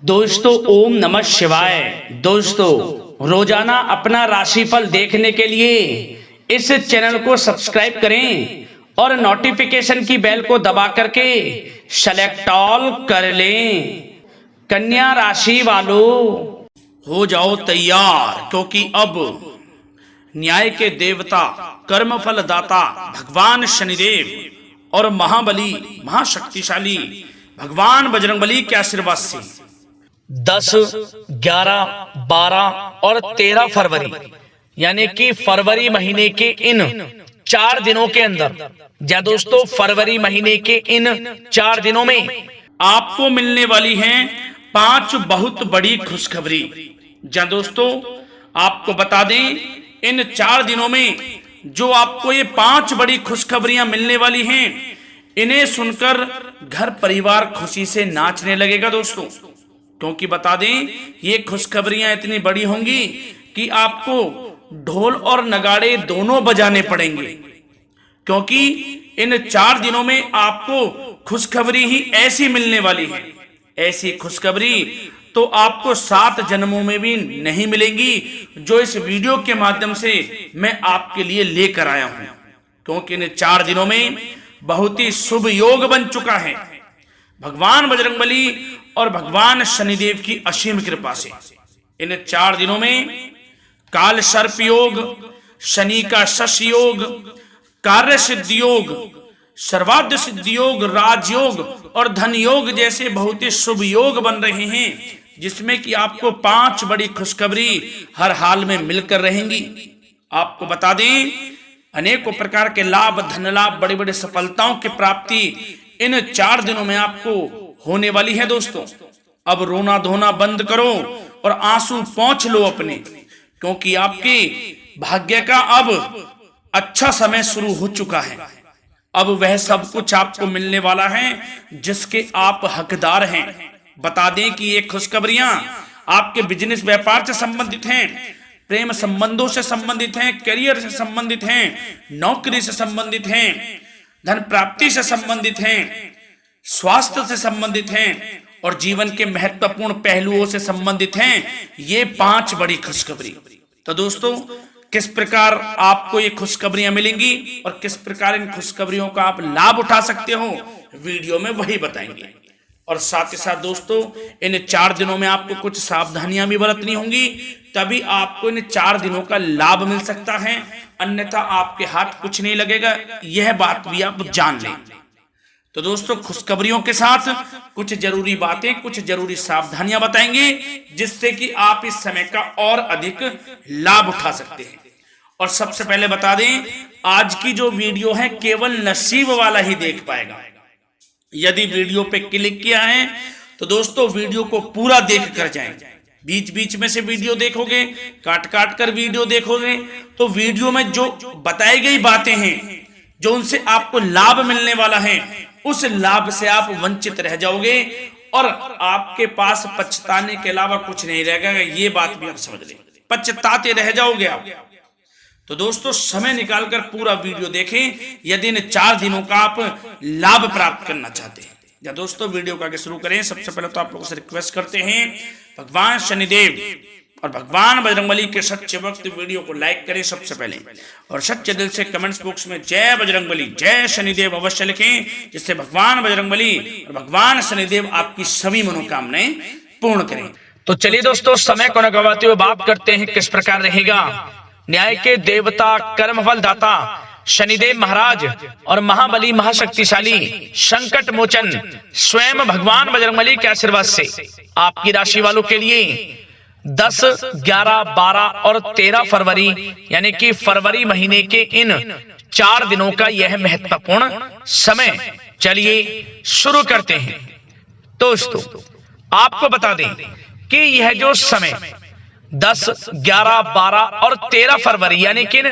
दोस्तों ओम नमः शिवाय। दोस्तों रोजाना अपना राशिफल देखने के लिए इस चैनल को सब्सक्राइब करें और नोटिफिकेशन की बेल को दबा करके सेलेक्ट ऑल कर लें। कन्या राशि वालों हो जाओ तैयार, क्योंकि अब न्याय के देवता, कर्मफल दाता भगवान शनिदेव और महाबली महाशक्तिशाली भगवान बजरंगबली के आशीर्वाद से 10, 11, 12 और 13 फरवरी यानी कि फरवरी महीने के इन 4 दिनों के अंदर, या दोस्तों फरवरी महीने के इन 4 दिनों में आपको मिलने वाली हैं 5 बहुत बड़ी खुशखबरी। या दोस्तों आपको बता दें, इन 4 दिनों में जो आपको ये 5 बड़ी खुशखबरियां मिलने वाली हैं, इन्हें सुनकर घर परिवार खुशी से नाचने लगेगा दोस्तों। क्योंकि बता दें, ये खुशखबरियां इतनी बड़ी होंगी कि आपको ढोल और नगाड़े दोनों बजाने पड़ेंगे, क्योंकि इन 4 दिनों में आपको खुशखबरी ही ऐसी मिलने वाली है। ऐसी खुशखबरी तो आपको 7 जन्मों में भी नहीं मिलेंगी, जो इस वीडियो के माध्यम से मैं आपके लिए लेकर आया हूं। क्योंकि इन 4 दिनों में बहुत ही शुभ योग बन चुका है भगवान बजरंगबली और भगवान शनिदेव की असीम कृपा से। इन 4 दिनों में काल सर्प योग, शनि का शश योग, कार्य सिद्धि योग, सर्वाद्य सिद्धि योग, राजयोग और धन योग जैसे बहुत ही शुभ योग बन रहे हैं, जिसमें कि आपको 5 बड़ी खुशखबरी हर हाल में मिलकर रहेंगी। आपको बता दें, अनेकों प्रकार के लाभ, धन लाभ, बड़ी बड़ी सफलताओं की प्राप्ति इन 4 दिनों में आपको होने वाली है दोस्तों। अब रोना धोना बंद करो और आंसू पोंछ लो अपने, क्योंकि आपके भाग्य का अब अच्छा समय शुरू हो चुका है। अब वह सब कुछ आपको मिलने वाला है जिसके आप हकदार हैं। बता दें कि ये खुशखबरियां आपके बिजनेस व्यापार से संबंधित हैं, प्रेम संबंधों से संबंधित हैं, करियर से संबंधित हैं, नौकरी से संबंधित हैं, धन प्राप्ति से संबंधित हैं, स्वास्थ्य से संबंधित हैं और जीवन के महत्वपूर्ण पहलुओं से संबंधित हैं। ये 5 बड़ी खुशखबरी। तो दोस्तों, किस प्रकार आपको ये खुशखबरियां मिलेंगी और किस प्रकार इन खुशखबरियों का आप लाभ उठा सकते हो, वीडियो में वही बताएंगे। और साथ ही साथ दोस्तों, इन 4 दिनों में आपको कुछ सावधानियां भी बरतनी होंगी, तभी आपको इन 4 दिनों का लाभ मिल सकता है, अन्यथा आपके हाथ कुछ नहीं लगेगा। यह बात भी आप जान लें। तो दोस्तों, खुशखबरियों के साथ कुछ जरूरी बातें, कुछ जरूरी सावधानियां बताएंगे, जिससे कि आप इस समय का और अधिक लाभ उठा सकते हैं। और सबसे पहले बता दें, आज की जो वीडियो है केवल नसीब वाला ही देख पाएगा। यदि वीडियो पे क्लिक किया है तो दोस्तों वीडियो को पूरा देख कर जाएं। बीच बीच में से वीडियो देखोगे, काट काट कर वीडियो देखोगे, तो वीडियो में जो बताई गई बातें हैं, जो उनसे आपको लाभ मिलने वाला है, उस लाभ से आप वंचित रह जाओगे और आपके पास पछताने के अलावा कुछ नहीं रहेगा। ये बात भी आप समझ लें, पछताते रह जाओगे आप। तो दोस्तों, समय निकालकर पूरा वीडियो देखें यदि इन 4 दिनों का आप लाभ प्राप्त करना चाहते हैं। या दोस्तों, वीडियो को आगे शुरू करें, सबसे पहले तो आप लोगों से रिक्वेस्ट करते हैं, भगवान शनिदेव और भगवान बजरंगबली के सच्चे भक्त वीडियो को लाइक करें सबसे पहले, और सच्चे दिल से कमेंट्स बॉक्स में जय बजरंगबली, जय शनिदेव अवश्य लिखें, जिससे भगवान बजरंगबली और भगवान शनिदेव आपकी सभी मनोकामनाएं पूर्ण करें। तो चलिए दोस्तों, समय को न गवाते हुए बात करते हैं किस प्रकार रहेगा न्याय के देवता, कर्मफल दाता शनिदेव महाराज और महाबली महाशक्तिशाली संकट मोचन स्वयं भगवान बजरंगबली के आशीर्वाद से आपकी राशि वालों के लिए 10, 11, 12 और 13 फरवरी यानी कि फरवरी महीने के इन 4 दिनों का यह महत्वपूर्ण समय। चलिए शुरू करते हैं। दोस्तों, आपको बता दें कि यह जो समय 10, 11, 12 और 13 फरवरी यानी कि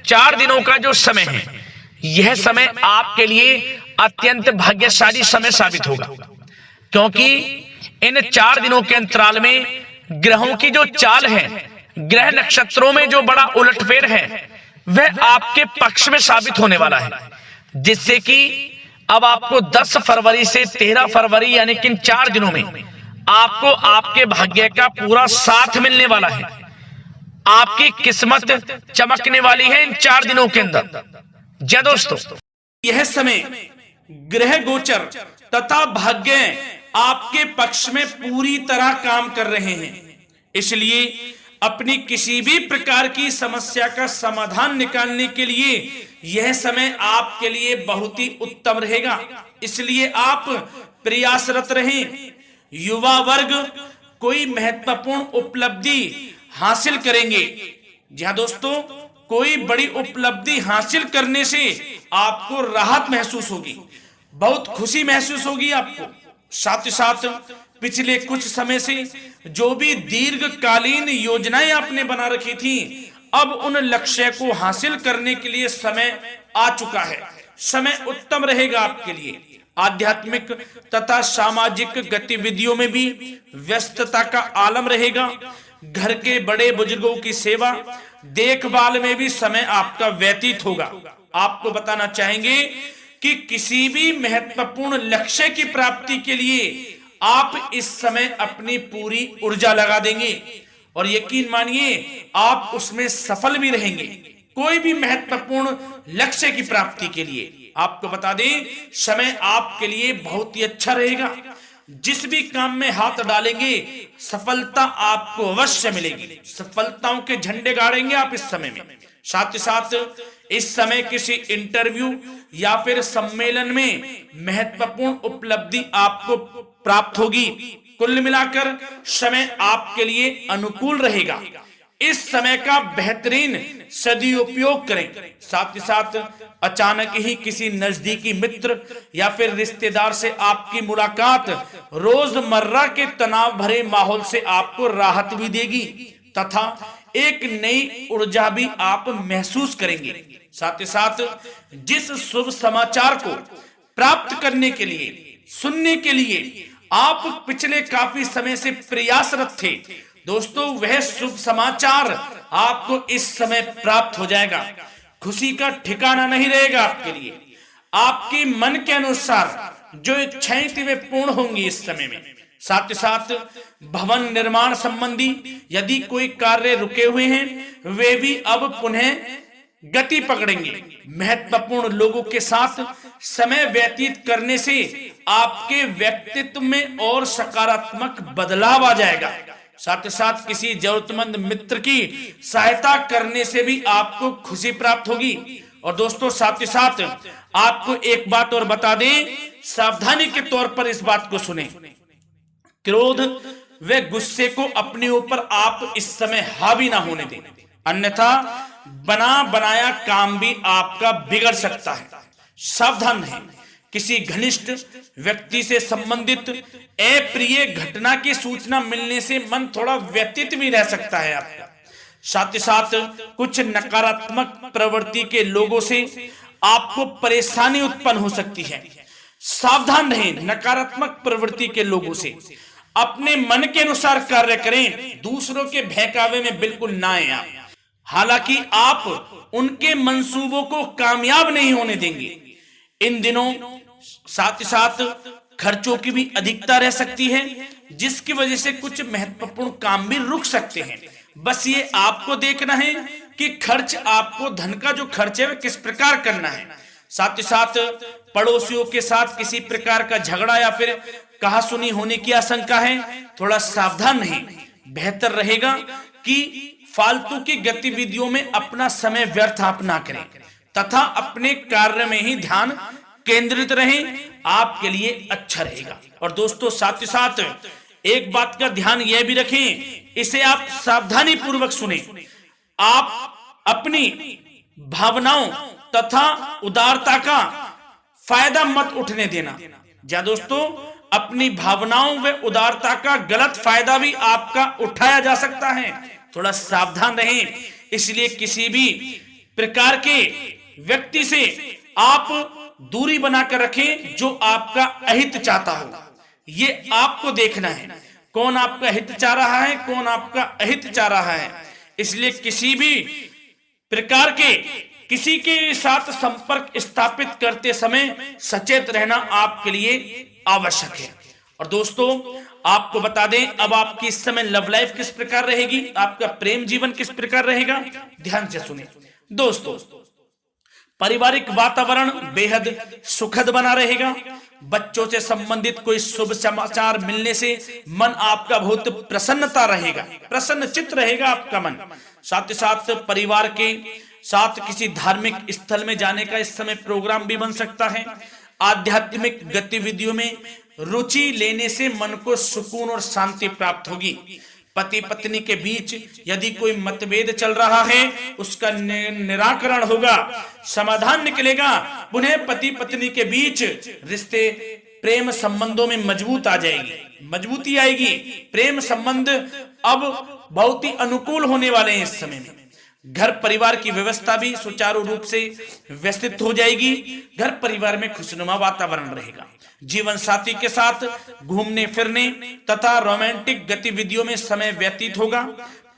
4 दिनों का जो समय है, यह समय आपके लिए अत्यंत भाग्यशाली समय साबित होगा। क्योंकि इन 4 दिनों के अंतराल में ग्रहों की जो चाल है, ग्रह नक्षत्रों में जो बड़ा उलटफेर है, वह आपके पक्ष में साबित होने वाला है, जिससे कि अब आपको 10 फरवरी से 13 फरवरी यानी कि 4 दिनों में आपको आपके भाग्य का पूरा साथ मिलने वाला है। आपकी किस्मत चमकने वाली है इन 4 दिनों के अंदर। जय दोस्तों, यह समय ग्रह गोचर तथा भाग्य आपके पक्ष में पूरी तरह काम कर रहे हैं। इसलिए अपनी किसी भी प्रकार की समस्या का समाधान निकालने के लिए यह समय आपके लिए बहुत ही उत्तम रहेगा। इसलिए आप प्रयासरत रहें। युवा वर्ग कोई महत्वपूर्ण उपलब्धि हासिल करेंगे। जी हाँ दोस्तों, कोई बड़ी उपलब्धि हासिल करने से आपको राहत महसूस होगी, बहुत खुशी महसूस होगी आपको। साथ ही साथ पिछले कुछ समय से जो भी दीर्घकालीन योजनाएं आपने बना रखी थी, अब उन लक्ष्य को हासिल करने के लिए समय आ चुका है। समय उत्तम रहेगा आपके लिए। आध्यात्मिक तथा सामाजिक गतिविधियों में भी व्यस्तता का आलम रहेगा। घर के बड़े बुजुर्गों की सेवा देखभाल में भी समय आपका व्यतीत होगा। आपको बताना चाहेंगे कि किसी भी महत्वपूर्ण लक्ष्य की प्राप्ति के लिए आप इस समय अपनी पूरी ऊर्जा लगा देंगे और यकीन मानिए आप उसमें सफल भी रहेंगे। कोई भी महत्वपूर्ण लक्ष्य की प्राप्ति के लिए आपको बता दें, समय आपके लिए बहुत ही अच्छा रहेगा। जिस भी काम में हाथ डालेंगे सफलता आपको अवश्य मिलेगी। सफलताओं के झंडे गाड़ेंगे आप इस समय में। साथ ही साथ इस समय किसी इंटरव्यू या फिर सम्मेलन में महत्वपूर्ण उपलब्धि आपको प्राप्त होगी। कुल मिलाकर समय आपके लिए अनुकूल रहेगा। इस समय का बेहतरीन सदुपयोग करें। साथ ही साथ अचानक ही किसी नजदीकी मित्र या फिर रिश्तेदार से आपकी मुलाकात रोजमर्रा के तनाव भरे माहौल से आपको राहत भी देगी तथा एक नई ऊर्जा भी आप महसूस करेंगे। साथ ही साथ जिस शुभ समाचार को प्राप्त करने के लिए, सुनने के लिए आप पिछले काफी समय से प्रयासरत थे दोस्तों, वह शुभ समाचार आपको इस समय प्राप्त हो जाएगा। खुशी का ठिकाना नहीं रहेगा आपके लिए। आपके मन के अनुसार जो इच्छाएं थी वे पूर्ण होंगी इस समय में। साथ ही साथ भवन निर्माण संबंधी यदि कोई कार्य रुके हुए हैं वे भी अब पुनः गति पकड़ेंगे। महत्वपूर्ण लोगों के साथ समय व्यतीत करने से आपके व्यक्तित्व में और सकारात्मक बदलाव आ जाएगा। साथ ही साथ किसी जरूरतमंद मित्र की सहायता करने से भी आपको खुशी प्राप्त होगी। और दोस्तों साथ ही साथ आपको एक बात और बता दें, सावधानी के तौर पर इस बात को सुने। क्रोध व गुस्से को अपने ऊपर आप इस समय हावी ना होने दें, अन्यथा बना बनाया काम भी आपका बिगड़ सकता है। सावधान रहें। किसी घनिष्ठ व्यक्ति से संबंधित अप्रिय घटना की सूचना मिलने से मन थोड़ा व्यतीत भी रह सकता है आपका। साथ ही साथ कुछ नकारात्मक प्रवृत्ति के लोगों से आपको परेशानी उत्पन्न हो सकती है। सावधान रहें नकारात्मक प्रवृत्ति के लोगों से। अपने मन के अनुसार कार्य करें, दूसरों के बहकावे में बिल्कुल ना आए आप। हालांकि आप उनके मंसूबों को कामयाब नहीं होने देंगे इन दिनों। साथ ही साथ खर्चों की भी अधिकता रह सकती है, जिसकी वजह से कुछ महत्वपूर्ण काम भी रुक सकते हैं। बस ये आपको देखना है कि खर्च, आपको धन का जो खर्च है वह किस प्रकार करना है। साथ ही साथ पड़ोसियों के साथ किसी प्रकार का झगड़ा या फिर कहासुनी होने की आशंका है, थोड़ा सावधान रहें। बेहतर रहेगा कि फालतू की गतिविधियों में अपना समय व्यर्थ आप ना करें तथा अपने कार्य में ही ध्यान केंद्रित रहें, आपके लिए अच्छा रहेगा। और दोस्तों साथ ही साथ एक बात का ध्यान यह भी रखें, इसे आप सावधानी पूर्वक सुने। आप अपनी भावनाओं तथा उदारता का फायदा मत उठने देना। जा दोस्तों, अपनी भावनाओं व उदारता का गलत फायदा भी आपका उठाया जा सकता है, थोड़ा सावधान रहें। इसलिए किसी भी प्रकार के व्यक्ति से आप दूरी बनाकर रखें जो आपका अहित चाहता हो। ये आपको देखना है, कौन आपका हित चाह रहा है, कौन आपका अहित चाह रहा है। इसलिए किसी भी प्रकार के किसी के साथ संपर्क स्थापित करते समय सचेत रहना आपके लिए आवश्यक है। और दोस्तों आपको बता दें अब आपकी इस समय लव लाइफ किस प्रकार रहेगी, आपका प्रेम जीवन किस प्रकार रहेगा, ध्यान से सुनिए दोस्तों। पारिवारिक वातावरण बेहद सुखद बना रहेगा। बच्चों से संबंधित कोई शुभ समाचार मिलने से मन आपका बहुत प्रसन्नता रहेगा, प्रसन्न चित्त रहेगा आपका मन। साथ ही साथ परिवार के साथ किसी धार्मिक स्थल में जाने का इस समय प्रोग्राम भी बन सकता है। आध्यात्मिक गतिविधियों में रुचि लेने से मन को सुकून और शांति प्राप्त होगी। पति पत्नी के बीच यदि कोई मतभेद चल रहा है उसका निराकरण होगा, समाधान निकलेगा। पुनः पति पत्नी के बीच रिश्ते प्रेम संबंधों में मजबूत आ जाएगी, मजबूती आएगी। प्रेम संबंध अब बहुत ही अनुकूल होने वाले हैं इस समय में। घर परिवार की व्यवस्था भी सुचारू रूप से व्यवस्थित हो जाएगी। घर परिवार में खुशनुमा वातावरण रहेगा। जीवन साथी के साथ घूमने फिरने तथा रोमांटिक गतिविधियों में समय व्यतीत होगा।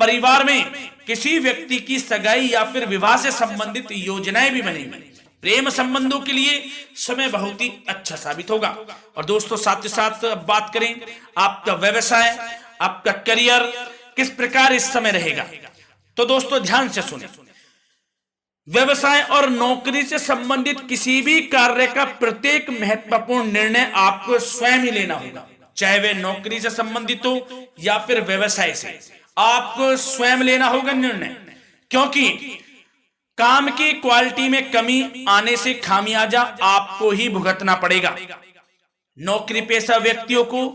परिवार में किसी व्यक्ति की सगाई या फिर विवाह से संबंधित योजनाएं भी बनेंगी। प्रेम संबंधों के लिए समय बहुत ही अच्छा साबित होगा। और दोस्तों साथ ही साथ अब बात करें आपका व्यवसाय, आपका करियर किस प्रकार इस समय रहेगा, तो दोस्तों ध्यान से सुने। व्यवसाय और नौकरी से संबंधित किसी भी कार्य का प्रत्येक महत्वपूर्ण निर्णय आपको स्वयं ही लेना होगा, चाहे वे नौकरी से संबंधित हो या फिर व्यवसाय से, आपको स्वयं लेना होगा निर्णय। क्योंकि काम की क्वालिटी में कमी आने से खामियाजा आपको ही भुगतना पड़ेगा। नौकरी पेशा व्यक्तियों को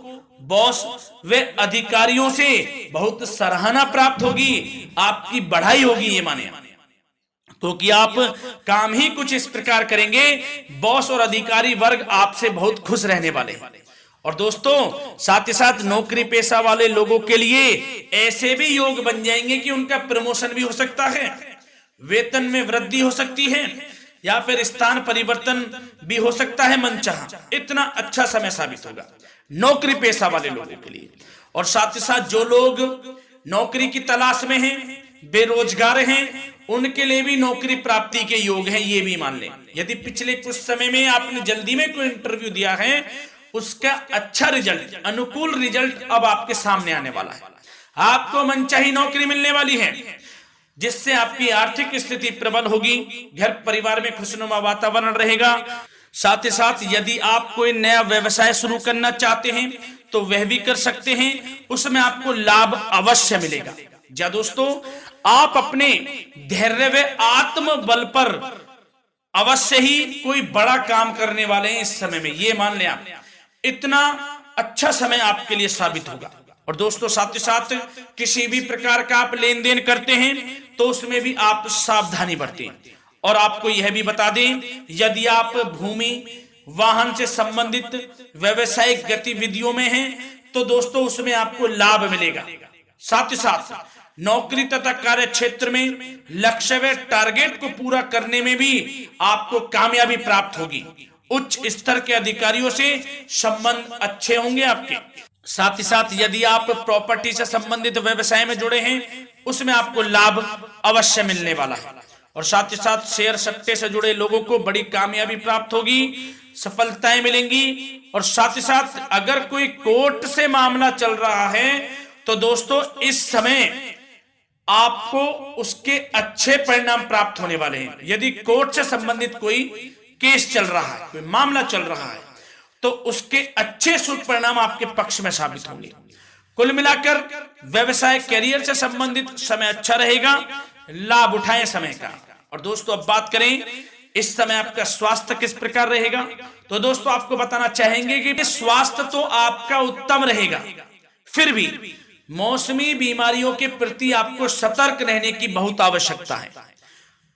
बॉस व अधिकारियों से बहुत सराहना प्राप्त होगी, आपकी बढ़ाई होगी ये माने, क्योंकि आप काम ही कुछ इस प्रकार करेंगे, बॉस और अधिकारी वर्ग आपसे बहुत खुश रहने वाले हैं। और दोस्तों साथ ही साथ नौकरी पेशा वाले लोगों के लिए ऐसे भी योग बन जाएंगे कि उनका प्रमोशन भी हो सकता है, वेतन में वृद्धि हो सकती है या फिर स्थान परिवर्तन भी हो सकता है मनचाहा। इतना अच्छा समय साबित होगा नौकरी पेशा वाले लोगों के लिए। और साथ ही साथ जो लोग नौकरी की तलाश में हैं, बेरोजगार हैं, उनके लिए भी नौकरी प्राप्ति के योग हैं, ये भी मान लें। यदि पिछले कुछ समय में आपने जल्दी में कोई इंटरव्यू दिया है, उसका अच्छा रिजल्ट, अनुकूल रिजल्ट अब आपके सामने आने वाला है। आपको मनचाही नौकरी मिलने वाली है, जिससे आपकी आर्थिक स्थिति प्रबल होगी। घर परिवार में खुशनुमा वातावरण रहेगा। साथ ही साथ यदि आप कोई नया व्यवसाय शुरू करना चाहते हैं तो वह भी कर सकते हैं, उसमें आपको लाभ अवश्य मिलेगा। जा दोस्तों आप अपने धैर्य व आत्मबल पर अवश्य ही कोई बड़ा काम करने वाले हैं इस समय में, ये मान लें आप। इतना अच्छा समय आपके लिए साबित होगा। और दोस्तों साथ ही साथ किसी भी प्रकार का आप लेन देन करते हैं तो उसमें भी आप सावधानी बरतें। और आपको यह भी बता दें यदि आप भूमि वाहन से संबंधित व्यवसायिक गतिविधियों में हैं तो दोस्तों उसमें आपको लाभ मिलेगा। साथ ही साथ नौकरी तथा कार्य क्षेत्र में लक्ष्य व टारगेट को पूरा करने में भी आपको कामयाबी प्राप्त होगी। उच्च स्तर के अधिकारियों से संबंध अच्छे होंगे आपके। साथ ही साथ यदि आप प्रॉपर्टी से संबंधित व्यवसाय में जुड़े हैं उसमें आपको लाभ अवश्य मिलने वाला है। और साथ ही साथ शेयर सट्टे से जुड़े लोगों को बड़ी कामयाबी प्राप्त होगी, सफलताएं मिलेंगी। और साथ ही साथ अगर कोई कोर्ट से मामला चल रहा है तो दोस्तों इस समय आपको उसके अच्छे परिणाम प्राप्त होने वाले हैं। यदि कोर्ट से संबंधित कोई केस चल रहा है, कोई मामला चल रहा है, तो उसके अच्छे शुभ परिणाम आपके पक्ष में साबित होंगे। कुल मिलाकर व्यवसाय करियर से संबंधित समय अच्छा रहेगा, लाभ उठाएं समय का। और दोस्तों अब बात करें इस समय आपका स्वास्थ्य किस प्रकार रहेगा, तो दोस्तों आपको बताना चाहेंगे कि स्वास्थ्य तो आपका उत्तम रहेगा, फिर भी मौसमी बीमारियों के प्रति आपको सतर्क रहने की बहुत आवश्यकता है।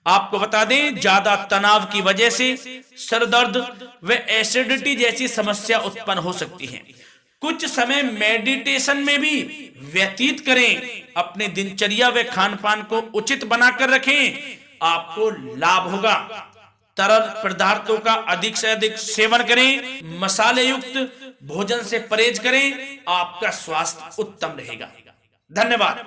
आपको बता दें ज्यादा तनाव की वजह से सर दर्द व एसिडिटी जैसी समस्या उत्पन्न हो सकती है। कुछ समय मेडिटेशन में भी व्यतीत करें, अपने दिनचर्या व खान पान को उचित बनाकर रखें, आपको लाभ होगा। तरल पदार्थों का अधिक से अधिक सेवन करें, मसाले युक्त भोजन से परहेज करें, आपका स्वास्थ्य उत्तम रहेगा। धन्यवाद।